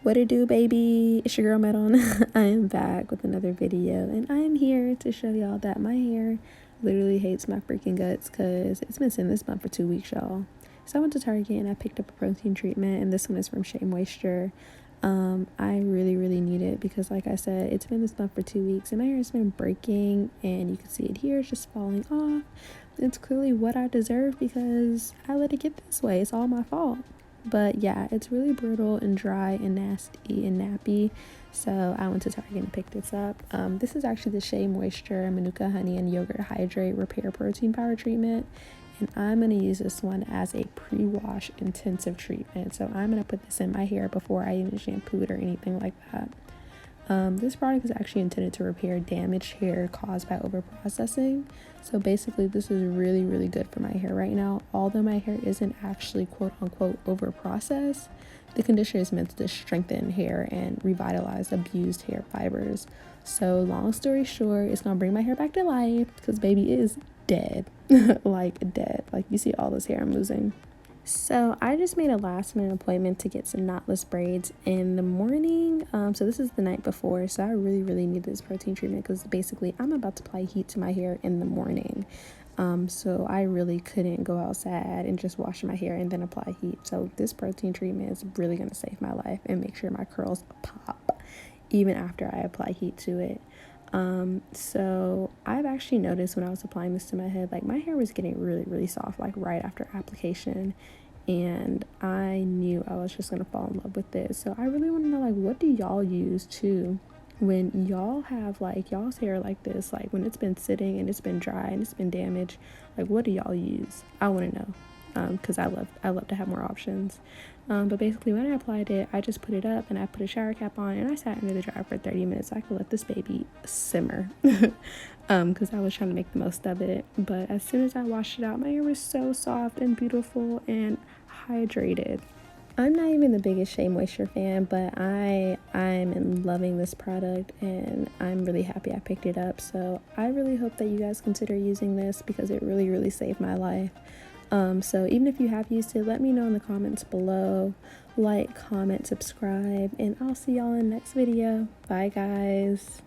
What it do, baby? It's your girl Meron. I am back with another video, and I am here to show y'all that my hair literally hates my freaking guts because it's been sitting this month for 2 weeks, y'all. So I went to Target and I picked up a protein treatment, and this one is from Shea Moisture. I really need it because, like I said, it's been this month for 2 weeks and my hair has been breaking, and you can see it here, it's just falling off. It's clearly what I deserve because I let it get this way. It's all my fault. But yeah, it's really brittle and dry and nasty and nappy. So I went to Target and picked this up. This is actually the Shea Moisture Manuka Honey and Yogurt Hydrate Repair Protein Power Treatment. And I'm going to use this one as a pre-wash intensive treatment. So I'm going to put this in my hair before I even shampoo it or anything like that. This product is actually intended to repair damaged hair caused by overprocessing. So basically, this is really good for my hair right now. Although my hair isn't actually quote unquote overprocessed, the conditioner is meant to strengthen hair and revitalize abused hair fibers. So long story short, it's gonna bring my hair back to life because baby is dead. Like dead. Like, you see all this hair I'm losing. So I just made a last minute appointment to get some knotless braids in the morning. So this is the night before. So I really need this protein treatment because basically I'm about to apply heat to my hair in the morning. So I really couldn't go outside and just wash my hair and then apply heat. So this protein treatment is really going to save my life and make sure my curls pop even after I apply heat to it. So I've actually noticed when I was applying this to my head, like my hair was getting really soft, like right after application, and I knew I was just gonna fall in love with this. So I really want to know, like, what do y'all use too when y'all have like y'all's hair like this, like when it's been sitting and it's been dry and it's been damaged? Like, what do y'all use? I want to know, because I love to have more options. But basically when I applied it, I just put it up and I put a shower cap on and I sat under the dryer for 30 minutes so I could let this baby simmer. Because I was trying to make the most of it. But as soon as I washed it out, my hair was so soft and beautiful and hydrated. I'm not even the biggest Shea Moisture fan, but I'm in loving this product and I'm really happy I picked it up. So I really hope that you guys consider using this because it really saved my life. So even if you have used it, let me know in the comments below. Like, comment, subscribe, and I'll see y'all in the next video. Bye guys.